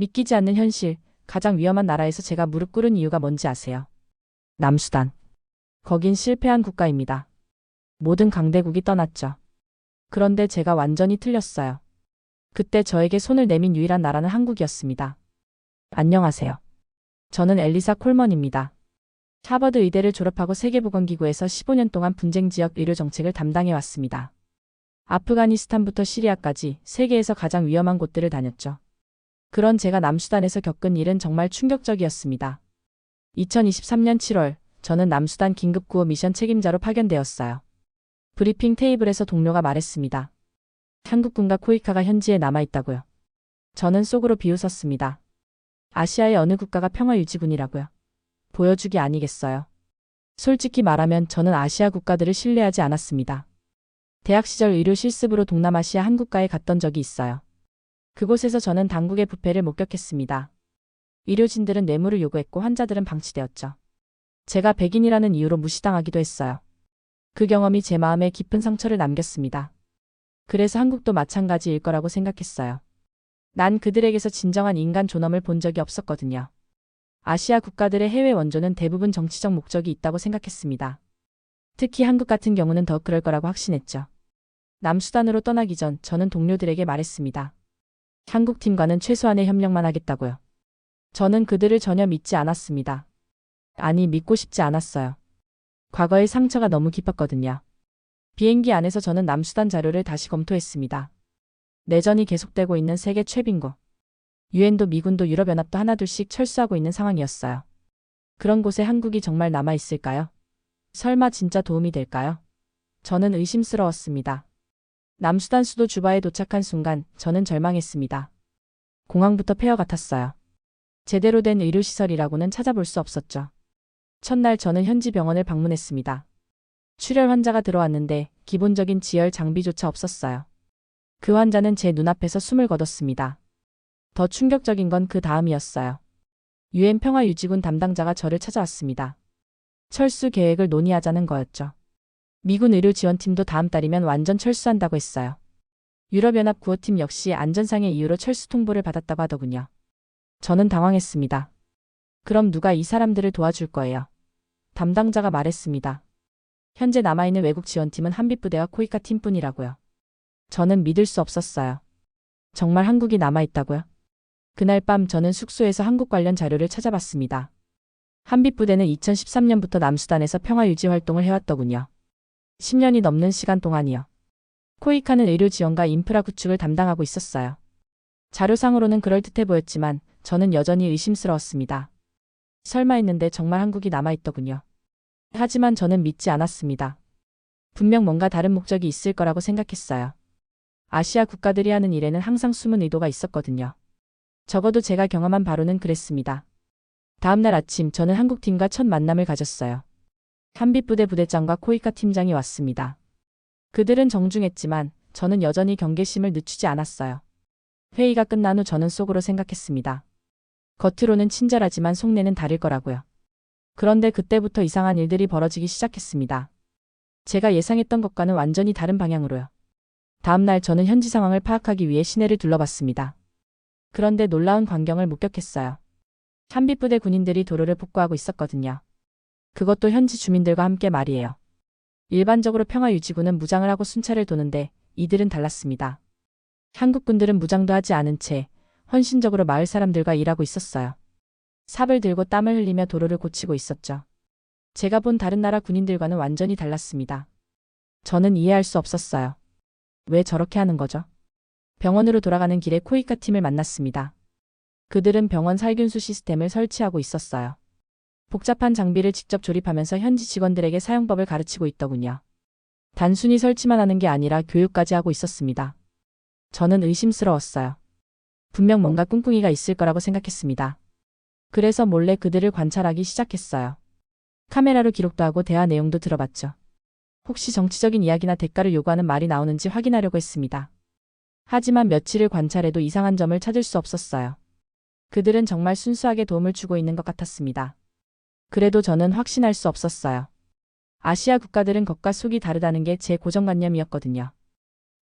믿기지 않는 현실, 가장 위험한 나라에서 제가 무릎 꿇은 이유가 뭔지 아세요? 남수단. 거긴 실패한 국가입니다. 모든 강대국이 떠났죠. 그런데 제가 완전히 틀렸어요. 그때 저에게 손을 내민 유일한 나라는 한국이었습니다. 안녕하세요. 저는 엘리사 콜먼입니다. 하버드 의대를 졸업하고 세계보건기구에서 15년 동안 분쟁 지역 의료 정책을 담당해 왔습니다. 아프가니스탄부터 시리아까지 세계에서 가장 위험한 곳들을 다녔죠. 그런 제가 남수단에서 겪은 일은 정말 충격적이었습니다. 2023년 7월, 저는 남수단 긴급구호 미션 책임자로 파견되었어요. 브리핑 테이블에서 동료가 말했습니다. 한국군과 코이카가 현지에 남아있다고요. 저는 속으로 비웃었습니다. 아시아의 어느 국가가 평화유지군이라고요. 보여주기 아니겠어요. 솔직히 말하면 저는 아시아 국가들을 신뢰하지 않았습니다. 대학 시절 의료 실습으로 동남아시아 한 국가에 갔던 적이 있어요. 그곳에서 저는 당국의 부패를 목격했습니다. 의료진들은 뇌물을 요구했고 환자들은 방치되었죠. 제가 백인이라는 이유로 무시당하기도 했어요. 그 경험이 제 마음에 깊은 상처를 남겼습니다. 그래서 한국도 마찬가지일 거라고 생각했어요. 난 그들에게서 진정한 인간 존엄을 본 적이 없었거든요. 아시아 국가들의 해외 원조는 대부분 정치적 목적이 있다고 생각했습니다. 특히 한국 같은 경우는 더 그럴 거라고 확신했죠. 남수단으로 떠나기 전 저는 동료들에게 말했습니다. 한국 팀과는 최소한의 협력만 하겠다고요. 저는 그들을 전혀 믿지 않았습니다. 아니, 믿고 싶지 않았어요. 과거의 상처가 너무 깊었거든요. 비행기 안에서 저는 남수단 자료를 다시 검토했습니다. 내전이 계속되고 있는 세계 최빈국. 유엔도 미군도 유럽연합도 하나둘씩 철수하고 있는 상황이었어요. 그런 곳에 한국이 정말 남아있을까요? 설마 진짜 도움이 될까요? 저는 의심스러웠습니다. 남수단 수도 주바에 도착한 순간 저는 절망했습니다. 공항부터 폐허 같았어요. 제대로 된 의료시설이라고는 찾아볼 수 없었죠. 첫날 저는 현지 병원을 방문했습니다. 출혈 환자가 들어왔는데 기본적인 지혈 장비조차 없었어요. 그 환자는 제 눈앞에서 숨을 거뒀습니다. 더 충격적인 건 그 다음이었어요. 유엔 평화유지군 담당자가 저를 찾아왔습니다. 철수 계획을 논의하자는 거였죠. 미군 의료지원팀도 다음 달이면 완전 철수한다고 했어요. 유럽연합 구호팀 역시 안전상의 이유로 철수 통보를 받았다고 하더군요. 저는 당황했습니다. 그럼 누가 이 사람들을 도와줄 거예요? 담당자가 말했습니다. 현재 남아있는 외국 지원팀은 한빛부대와 코이카 팀뿐이라고요. 저는 믿을 수 없었어요. 정말 한국이 남아있다고요? 그날 밤 저는 숙소에서 한국 관련 자료를 찾아봤습니다. 한빛부대는 2013년부터 남수단에서 평화유지 활동을 해왔더군요. 10년이 넘는 시간 동안이요. 코이카는 의료 지원과 인프라 구축을 담당하고 있었어요. 자료상으로는 그럴듯해 보였지만 저는 여전히 의심스러웠습니다. 설마 했는데 정말 한국이 남아있더군요. 하지만 저는 믿지 않았습니다. 분명 뭔가 다른 목적이 있을 거라고 생각했어요. 아시아 국가들이 하는 일에는 항상 숨은 의도가 있었거든요. 적어도 제가 경험한 바로는 그랬습니다. 다음 날 아침 저는 한국팀과 첫 만남을 가졌어요. 한빛부대 부대장과 코이카 팀장이 왔습니다. 그들은 정중했지만 저는 여전히 경계심을 늦추지 않았어요. 회의가 끝난 후 저는 속으로 생각했습니다. 겉으로는 친절하지만 속내는 다를 거라고요. 그런데 그때부터 이상한 일들이 벌어지기 시작했습니다. 제가 예상했던 것과는 완전히 다른 방향으로요. 다음 날 저는 현지 상황을 파악하기 위해 시내를 둘러봤습니다. 그런데 놀라운 광경을 목격했어요. 한빛부대 군인들이 도로를 복구하고 있었거든요. 그것도 현지 주민들과 함께 말이에요. 일반적으로 평화유지군은 무장을 하고 순찰을 도는데 이들은 달랐습니다. 한국군들은 무장도 하지 않은 채 헌신적으로 마을 사람들과 일하고 있었어요. 삽을 들고 땀을 흘리며 도로를 고치고 있었죠. 제가 본 다른 나라 군인들과는 완전히 달랐습니다. 저는 이해할 수 없었어요. 왜 저렇게 하는 거죠? 병원으로 돌아가는 길에 코이카 팀을 만났습니다. 그들은 병원 살균수 시스템을 설치하고 있었어요. 복잡한 장비를 직접 조립하면서 현지 직원들에게 사용법을 가르치고 있더군요. 단순히 설치만 하는 게 아니라 교육까지 하고 있었습니다. 저는 의심스러웠어요. 분명 뭔가 꿍꿍이가 있을 거라고 생각했습니다. 그래서 몰래 그들을 관찰하기 시작했어요. 카메라로 기록도 하고 대화 내용도 들어봤죠. 혹시 정치적인 이야기나 대가를 요구하는 말이 나오는지 확인하려고 했습니다. 하지만 며칠을 관찰해도 이상한 점을 찾을 수 없었어요. 그들은 정말 순수하게 도움을 주고 있는 것 같았습니다. 그래도 저는 확신할 수 없었어요. 아시아 국가들은 겉과 속이 다르다는 게 제 고정관념이었거든요.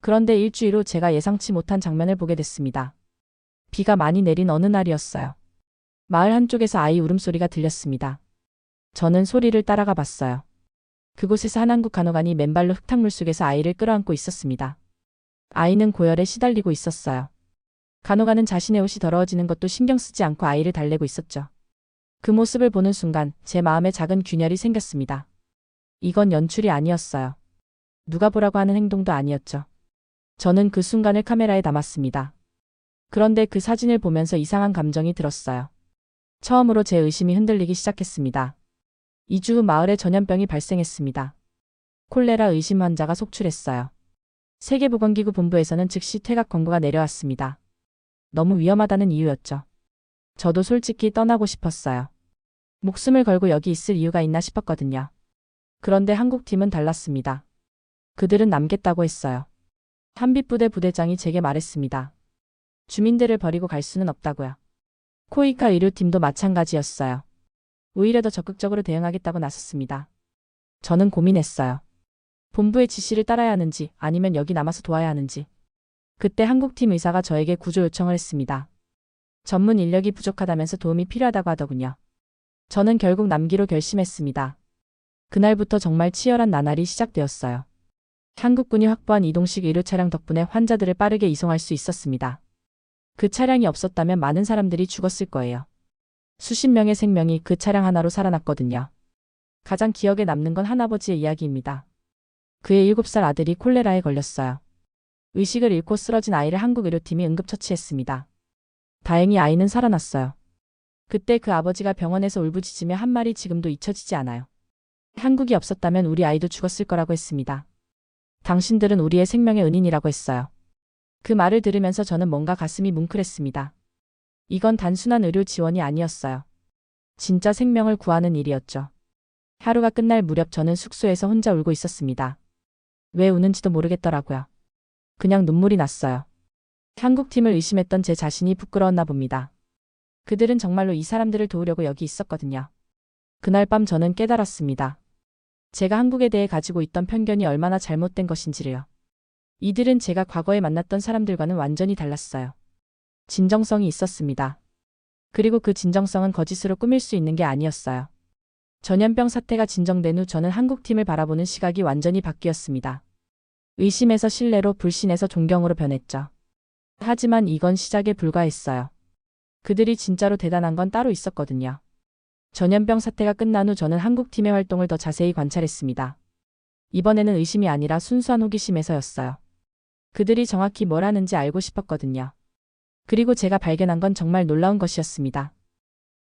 그런데 일주일 후 제가 예상치 못한 장면을 보게 됐습니다. 비가 많이 내린 어느 날이었어요. 마을 한쪽에서 아이 울음소리가 들렸습니다. 저는 소리를 따라가 봤어요. 그곳에서 한 한국 간호관이 맨발로 흙탕물 속에서 아이를 끌어안고 있었습니다. 아이는 고열에 시달리고 있었어요. 간호관은 자신의 옷이 더러워지는 것도 신경 쓰지 않고 아이를 달래고 있었죠. 그 모습을 보는 순간 제 마음에 작은 균열이 생겼습니다. 이건 연출이 아니었어요. 누가 보라고 하는 행동도 아니었죠. 저는 그 순간을 카메라에 담았습니다. 그런데 그 사진을 보면서 이상한 감정이 들었어요. 처음으로 제 의심이 흔들리기 시작했습니다. 2주 후 마을에 전염병이 발생했습니다. 콜레라 의심 환자가 속출했어요. 세계보건기구 본부에서는 즉시 퇴각 권고가 내려왔습니다. 너무 위험하다는 이유였죠. 저도 솔직히 떠나고 싶었어요. 목숨을 걸고 여기 있을 이유가 있나 싶었거든요. 그런데 한국팀은 달랐습니다. 그들은 남겠다고 했어요. 한빛부대 부대장이 제게 말했습니다. 주민들을 버리고 갈 수는 없다고요. 코이카 의료팀도 마찬가지였어요. 오히려 더 적극적으로 대응하겠다고 나섰습니다. 저는 고민했어요. 본부의 지시를 따라야 하는지 아니면 여기 남아서 도와야 하는지. 그때 한국팀 의사가 저에게 구조 요청을 했습니다. 전문 인력이 부족하다면서 도움이 필요하다고 하더군요. 저는 결국 남기로 결심했습니다. 그날부터 정말 치열한 나날이 시작되었어요. 한국군이 확보한 이동식 의료 차량 덕분에 환자들을 빠르게 이송할 수 있었습니다. 그 차량이 없었다면 많은 사람들이 죽었을 거예요. 수십 명의 생명이 그 차량 하나로 살아났거든요. 가장 기억에 남는 건 할아버지의 이야기입니다. 그의 7살 아들이 콜레라에 걸렸어요. 의식을 잃고 쓰러진 아이를 한국 의료팀이 응급처치했습니다. 다행히 아이는 살아났어요. 그때 그 아버지가 병원에서 울부짖으며 한 말이 지금도 잊혀지지 않아요. 한국이 없었다면 우리 아이도 죽었을 거라고 했습니다. 당신들은 우리의 생명의 은인이라고 했어요. 그 말을 들으면서 저는 뭔가 가슴이 뭉클했습니다. 이건 단순한 의료 지원이 아니었어요. 진짜 생명을 구하는 일이었죠. 하루가 끝날 무렵 저는 숙소에서 혼자 울고 있었습니다. 왜 우는지도 모르겠더라고요. 그냥 눈물이 났어요. 한국팀을 의심했던 제 자신이 부끄러웠나 봅니다. 그들은 정말로 이 사람들을 도우려고 여기 있었거든요. 그날 밤 저는 깨달았습니다. 제가 한국에 대해 가지고 있던 편견이 얼마나 잘못된 것인지를요. 이들은 제가 과거에 만났던 사람들과는 완전히 달랐어요. 진정성이 있었습니다. 그리고 그 진정성은 거짓으로 꾸밀 수 있는 게 아니었어요. 전염병 사태가 진정된 후 저는 한국팀을 바라보는 시각이 완전히 바뀌었습니다. 의심에서 신뢰로, 불신에서 존경으로 변했죠. 하지만 이건 시작에 불과했어요. 그들이 진짜로 대단한 건 따로 있었거든요. 전염병 사태가 끝난 후 저는 한국팀의 활동을 더 자세히 관찰했습니다. 이번에는 의심이 아니라 순수한 호기심에서였어요. 그들이 정확히 뭘 하는지 알고 싶었거든요. 그리고 제가 발견한 건 정말 놀라운 것이었습니다.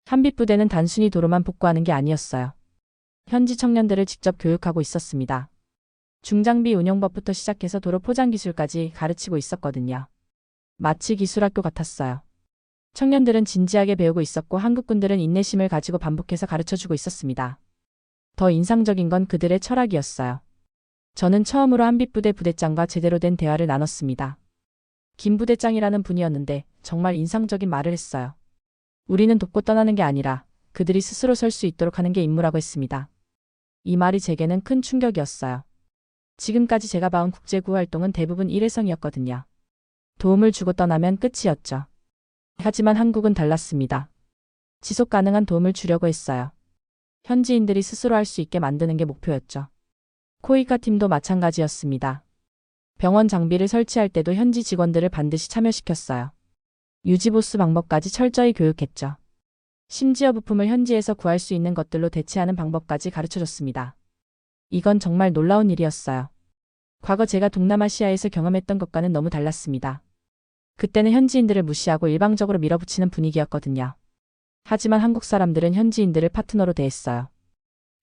한빛부대는 단순히 도로만 복구하는 게 아니었어요. 현지 청년들을 직접 교육하고 있었습니다. 중장비 운용법부터 시작해서 도로 포장 기술까지 가르치고 있었거든요. 마치 기술학교 같았어요. 청년들은 진지하게 배우고 있었고 한국군들은 인내심을 가지고 반복해서 가르쳐주고 있었습니다. 더 인상적인 건 그들의 철학이었어요. 저는 처음으로 한빛부대 부대장과 제대로 된 대화를 나눴습니다. 김 부대장이라는 분이었는데 정말 인상적인 말을 했어요. 우리는 돕고 떠나는 게 아니라 그들이 스스로 설 수 있도록 하는 게 임무라고 했습니다. 이 말이 제게는 큰 충격이었어요. 지금까지 제가 봐온 국제구호 활동은 대부분 일회성이었거든요. 도움을 주고 떠나면 끝이었죠. 하지만 한국은 달랐습니다. 지속 가능한 도움을 주려고 했어요. 현지인들이 스스로 할 수 있게 만드는 게 목표였죠. 코이카 팀도 마찬가지였습니다. 병원 장비를 설치할 때도 현지 직원들을 반드시 참여시켰어요. 유지보수 방법까지 철저히 교육했죠. 심지어 부품을 현지에서 구할 수 있는 것들로 대체하는 방법까지 가르쳐줬습니다. 이건 정말 놀라운 일이었어요. 과거 제가 동남아시아에서 경험했던 것과는 너무 달랐습니다. 그때는 현지인들을 무시하고 일방적으로 밀어붙이는 분위기였거든요. 하지만 한국 사람들은 현지인들을 파트너로 대했어요.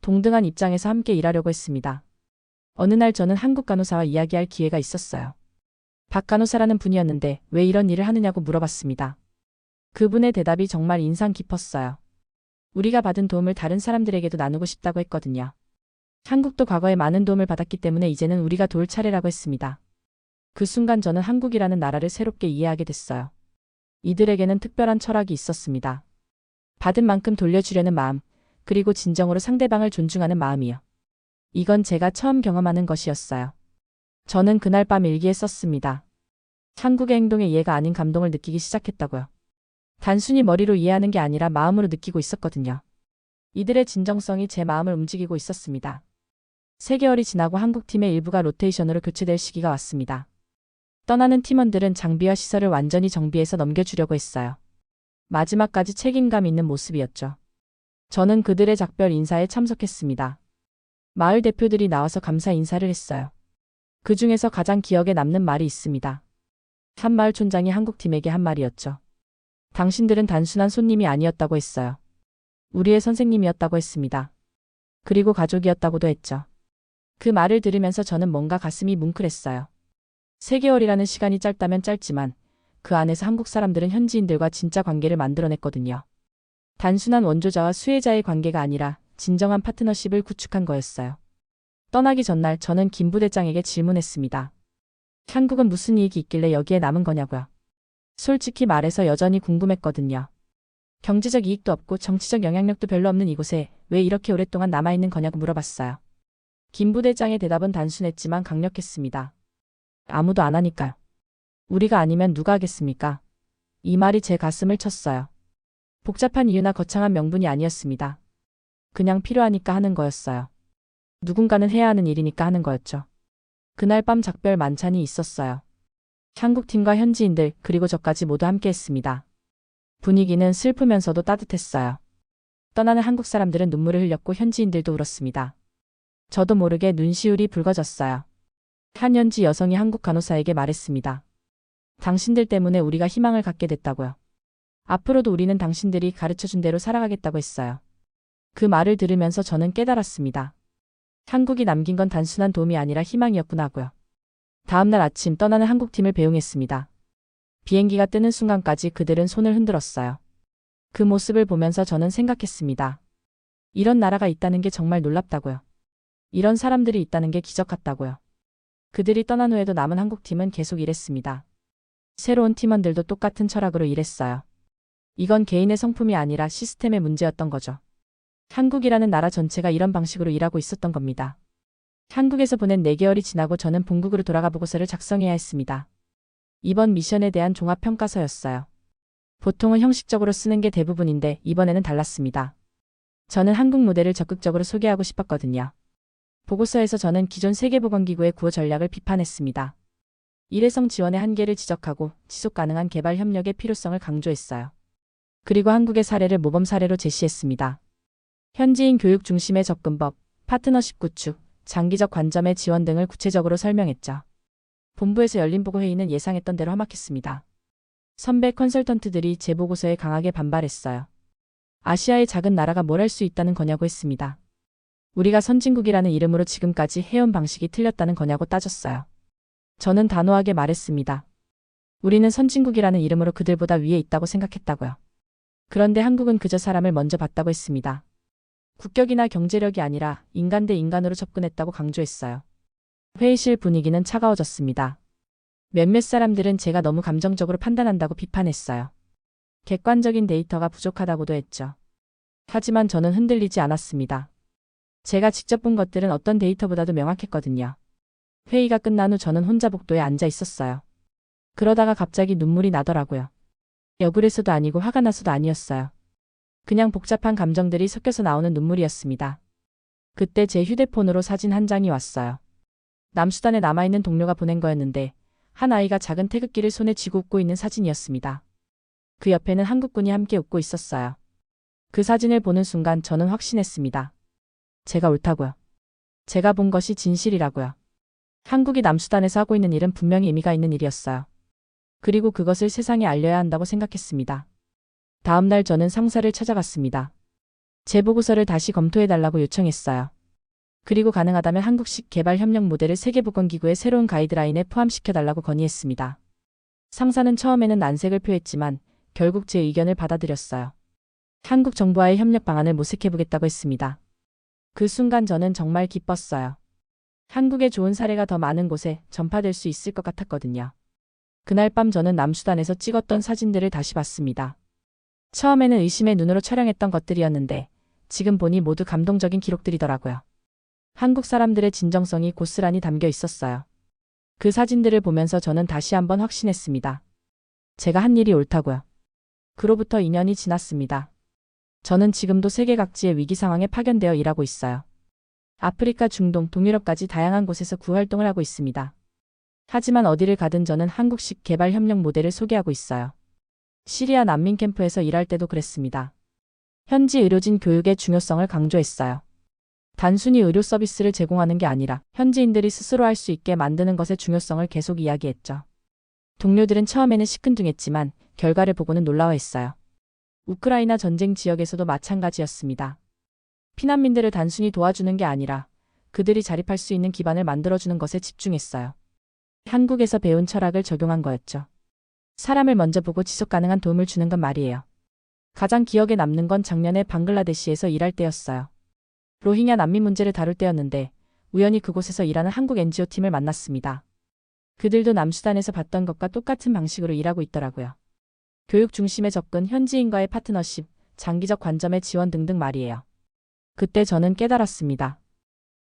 동등한 입장에서 함께 일하려고 했습니다. 어느 날 저는 한국 간호사와 이야기할 기회가 있었어요. 박 간호사라는 분이었는데 왜 이런 일을 하느냐고 물어봤습니다. 그분의 대답이 정말 인상 깊었어요. 우리가 받은 도움을 다른 사람들에게도 나누고 싶다고 했거든요. 한국도 과거에 많은 도움을 받았기 때문에 이제는 우리가 도울 차례라고 했습니다. 그 순간 저는 한국이라는 나라를 새롭게 이해하게 됐어요. 이들에게는 특별한 철학이 있었습니다. 받은 만큼 돌려주려는 마음, 그리고 진정으로 상대방을 존중하는 마음이요. 이건 제가 처음 경험하는 것이었어요. 저는 그날 밤 일기에 썼습니다. 한국의 행동에 이해가 아닌 감동을 느끼기 시작했다고요. 단순히 머리로 이해하는 게 아니라 마음으로 느끼고 있었거든요. 이들의 진정성이 제 마음을 움직이고 있었습니다. 3개월이 지나고 한국팀의 일부가 로테이션으로 교체될 시기가 왔습니다. 떠나는 팀원들은 장비와 시설을 완전히 정비해서 넘겨주려고 했어요. 마지막까지 책임감 있는 모습이었죠. 저는 그들의 작별 인사에 참석했습니다. 마을 대표들이 나와서 감사 인사를 했어요. 그 중에서 가장 기억에 남는 말이 있습니다. 한 마을 촌장이 한국팀에게 한 말이었죠. 당신들은 단순한 손님이 아니었다고 했어요. 우리의 선생님이었다고 했습니다. 그리고 가족이었다고도 했죠. 그 말을 들으면서 저는 뭔가 가슴이 뭉클했어요. 3개월이라는 시간이 짧다면 짧지만 그 안에서 한국 사람들은 현지인들과 진짜 관계를 만들어냈거든요. 단순한 원조자와 수혜자의 관계가 아니라 진정한 파트너십을 구축한 거였어요. 떠나기 전날 저는 김 부대장에게 질문했습니다. 한국은 무슨 이익이 있길래 여기에 남은 거냐고요. 솔직히 말해서 여전히 궁금했거든요. 경제적 이익도 없고 정치적 영향력도 별로 없는 이곳에 왜 이렇게 오랫동안 남아있는 거냐고 물어봤어요. 김 부대장의 대답은 단순했지만 강력했습니다. 아무도 안 하니까요. 우리가 아니면 누가 하겠습니까? 이 말이 제 가슴을 쳤어요. 복잡한 이유나 거창한 명분이 아니었습니다. 그냥 필요하니까 하는 거였어요. 누군가는 해야 하는 일이니까 하는 거였죠. 그날 밤 작별 만찬이 있었어요. 한국팀과 현지인들 그리고 저까지 모두 함께했습니다. 분위기는 슬프면서도 따뜻했어요. 떠나는 한국 사람들은 눈물을 흘렸고 현지인들도 울었습니다. 저도 모르게 눈시울이 붉어졌어요. 한 현지 여성이 한국 간호사에게 말했습니다. 당신들 때문에 우리가 희망을 갖게 됐다고요. 앞으로도 우리는 당신들이 가르쳐준 대로 살아가겠다고 했어요. 그 말을 들으면서 저는 깨달았습니다. 한국이 남긴 건 단순한 도움이 아니라 희망이었구나 하고요. 다음날 아침 떠나는 한국팀을 배웅했습니다. 비행기가 뜨는 순간까지 그들은 손을 흔들었어요. 그 모습을 보면서 저는 생각했습니다. 이런 나라가 있다는 게 정말 놀랍다고요. 이런 사람들이 있다는 게 기적 같다고요. 그들이 떠난 후에도 남은 한국팀은 계속 일했습니다. 새로운 팀원들도 똑같은 철학으로 일했어요. 이건 개인의 성품이 아니라 시스템의 문제였던 거죠. 한국이라는 나라 전체가 이런 방식으로 일하고 있었던 겁니다. 한국에서 보낸 4개월이 지나고 저는 본국으로 돌아가 보고서를 작성해야 했습니다. 이번 미션에 대한 종합평가서였어요. 보통은 형식적으로 쓰는 게 대부분인데 이번에는 달랐습니다. 저는 한국 모델을 적극적으로 소개하고 싶었거든요. 보고서에서 저는 기존 세계보건기구의 구호 전략을 비판했습니다. 일회성 지원의 한계를 지적하고 지속 가능한 개발 협력의 필요성을 강조했어요. 그리고 한국의 사례를 모범 사례로 제시했습니다. 현지인 교육 중심의 접근법, 파트너십 구축, 장기적 관점의 지원 등을 구체적으로 설명했죠. 본부에서 열린 보고회의는 예상했던 대로 험악했습니다. 선배 컨설턴트들이 제 보고서에 강하게 반발했어요. 아시아의 작은 나라가 뭘 할 수 있다는 거냐고 했습니다. 우리가 선진국이라는 이름으로 지금까지 해온 방식이 틀렸다는 거냐고 따졌어요. 저는 단호하게 말했습니다. 우리는 선진국이라는 이름으로 그들보다 위에 있다고 생각했다고요. 그런데 한국은 그저 사람을 먼저 봤다고 했습니다. 국격이나 경제력이 아니라 인간 대 인간으로 접근했다고 강조했어요. 회의실 분위기는 차가워졌습니다. 몇몇 사람들은 제가 너무 감정적으로 판단한다고 비판했어요. 객관적인 데이터가 부족하다고도 했죠. 하지만 저는 흔들리지 않았습니다. 제가 직접 본 것들은 어떤 데이터보다도 명확했거든요. 회의가 끝난 후 저는 혼자 복도에 앉아 있었어요. 그러다가 갑자기 눈물이 나더라고요. 억울해서도 아니고 화가 나서도 아니었어요. 그냥 복잡한 감정들이 섞여서 나오는 눈물이었습니다. 그때 제 휴대폰으로 사진 한 장이 왔어요. 남수단에 남아있는 동료가 보낸 거였는데 한 아이가 작은 태극기를 손에 쥐고 웃고 있는 사진이었습니다. 그 옆에는 한국군이 함께 웃고 있었어요. 그 사진을 보는 순간 저는 확신했습니다. 제가 옳다고요. 제가 본 것이 진실이라고요. 한국이 남수단에서 하고 있는 일은 분명히 의미가 있는 일이었어요. 그리고 그것을 세상에 알려야 한다고 생각했습니다. 다음 날 저는 상사를 찾아갔습니다. 제 보고서를 다시 검토해달라고 요청했어요. 그리고 가능하다면 한국식 개발 협력 모델을 세계보건기구의 새로운 가이드라인에 포함시켜달라고 건의했습니다. 상사는 처음에는 난색을 표했지만 결국 제 의견을 받아들였어요. 한국 정부와의 협력 방안을 모색해보겠다고 했습니다. 그 순간 저는 정말 기뻤어요. 한국의 좋은 사례가 더 많은 곳에 전파될 수 있을 것 같았거든요. 그날 밤 저는 남수단에서 찍었던 사진들을 다시 봤습니다. 처음에는 의심의 눈으로 촬영했던 것들이었는데 지금 보니 모두 감동적인 기록들이더라고요. 한국 사람들의 진정성이 고스란히 담겨 있었어요. 그 사진들을 보면서 저는 다시 한번 확신했습니다. 제가 한 일이 옳다고요. 그로부터 2년이 지났습니다. 저는 지금도 세계 각지의 위기 상황에 파견되어 일하고 있어요. 아프리카, 중동, 동유럽까지 다양한 곳에서 구활동을 하고 있습니다. 하지만 어디를 가든 저는 한국식 개발협력 모델을 소개하고 있어요. 시리아 난민 캠프에서 일할 때도 그랬습니다. 현지 의료진 교육의 중요성을 강조했어요. 단순히 의료 서비스를 제공하는 게 아니라 현지인들이 스스로 할 수 있게 만드는 것의 중요성을 계속 이야기했죠. 동료들은 처음에는 시큰둥했지만 결과를 보고는 놀라워했어요. 우크라이나 전쟁 지역에서도 마찬가지였습니다. 피난민들을 단순히 도와주는 게 아니라 그들이 자립할 수 있는 기반을 만들어주는 것에 집중했어요. 한국에서 배운 철학을 적용한 거였죠. 사람을 먼저 보고 지속 가능한 도움을 주는 건 말이에요. 가장 기억에 남는 건 작년에 방글라데시에서 일할 때였어요. 로힝야 난민 문제를 다룰 때였는데 우연히 그곳에서 일하는 한국 NGO 팀을 만났습니다. 그들도 남수단에서 봤던 것과 똑같은 방식으로 일하고 있더라고요. 교육 중심의 접근, 현지인과의 파트너십, 장기적 관점의 지원 등등 말이에요. 그때 저는 깨달았습니다.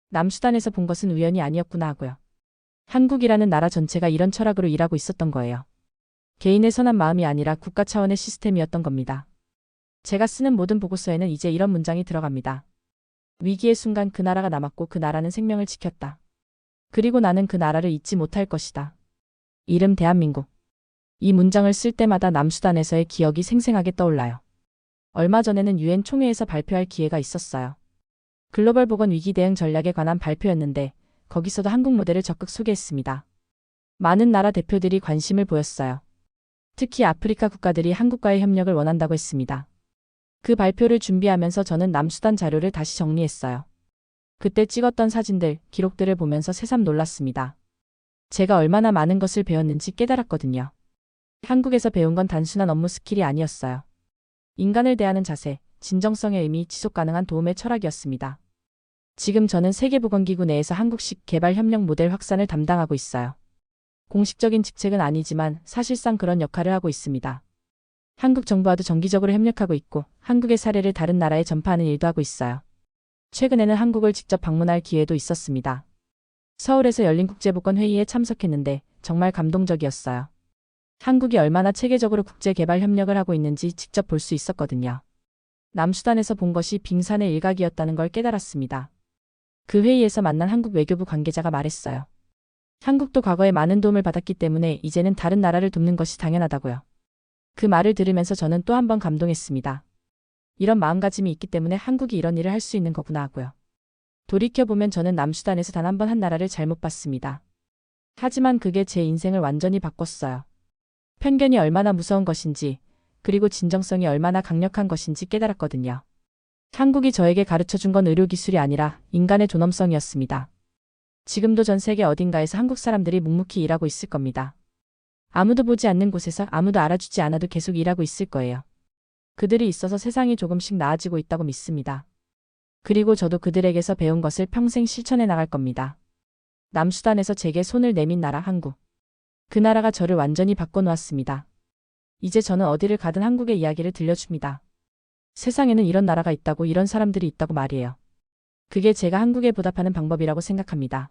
남수단에서 본 것은 우연이 아니었구나 하고요. 한국이라는 나라 전체가 이런 철학으로 일하고 있었던 거예요. 개인의 선한 마음이 아니라 국가 차원의 시스템이었던 겁니다. 제가 쓰는 모든 보고서에는 이제 이런 문장이 들어갑니다. 위기의 순간 그 나라가 남았고 그 나라는 생명을 지켰다. 그리고 나는 그 나라를 잊지 못할 것이다. 이름 대한민국. 이 문장을 쓸 때마다 남수단에서의 기억이 생생하게 떠올라요. 얼마 전에는 유엔 총회에서 발표할 기회가 있었어요. 글로벌 보건 위기 대응 전략에 관한 발표였는데 거기서도 한국 모델을 적극 소개했습니다. 많은 나라 대표들이 관심을 보였어요. 특히 아프리카 국가들이 한국과의 협력을 원한다고 했습니다. 그 발표를 준비하면서 저는 남수단 자료를 다시 정리했어요. 그때 찍었던 사진들, 기록들을 보면서 새삼 놀랐습니다. 제가 얼마나 많은 것을 배웠는지 깨달았거든요. 한국에서 배운 건 단순한 업무 스킬이 아니었어요. 인간을 대하는 자세, 진정성의 의미, 지속 가능한 도움의 철학이었습니다. 지금 저는 세계보건기구 내에서 한국식 개발협력 모델 확산을 담당하고 있어요. 공식적인 직책은 아니지만 사실상 그런 역할을 하고 있습니다. 한국 정부와도 정기적으로 협력하고 있고 한국의 사례를 다른 나라에 전파하는 일도 하고 있어요. 최근에는 한국을 직접 방문할 기회도 있었습니다. 서울에서 열린 국제보건회의에 참석했는데 정말 감동적이었어요. 한국이 얼마나 체계적으로 국제개발 협력을 하고 있는지 직접 볼 수 있었거든요. 남수단에서 본 것이 빙산의 일각이었다는 걸 깨달았습니다. 그 회의에서 만난 한국 외교부 관계자가 말했어요. 한국도 과거에 많은 도움을 받았기 때문에 이제는 다른 나라를 돕는 것이 당연하다고요. 그 말을 들으면서 저는 또 한 번 감동했습니다. 이런 마음가짐이 있기 때문에 한국이 이런 일을 할 수 있는 거구나 하고요. 돌이켜보면 저는 남수단에서 단 한 번 한 나라를 잘못 봤습니다. 하지만 그게 제 인생을 완전히 바꿨어요. 편견이 얼마나 무서운 것인지, 그리고 진정성이 얼마나 강력한 것인지 깨달았거든요. 한국이 저에게 가르쳐준 건 의료기술이 아니라 인간의 존엄성이었습니다. 지금도 전 세계 어딘가에서 한국 사람들이 묵묵히 일하고 있을 겁니다. 아무도 보지 않는 곳에서 아무도 알아주지 않아도 계속 일하고 있을 거예요. 그들이 있어서 세상이 조금씩 나아지고 있다고 믿습니다. 그리고 저도 그들에게서 배운 것을 평생 실천해 나갈 겁니다. 남수단에서 제게 손을 내민 나라 한국. 그 나라가 저를 완전히 바꿔놓았습니다. 이제 저는 어디를 가든 한국의 이야기를 들려줍니다. 세상에는 이런 나라가 있다고, 이런 사람들이 있다고 말이에요. 그게 제가 한국에 보답하는 방법이라고 생각합니다.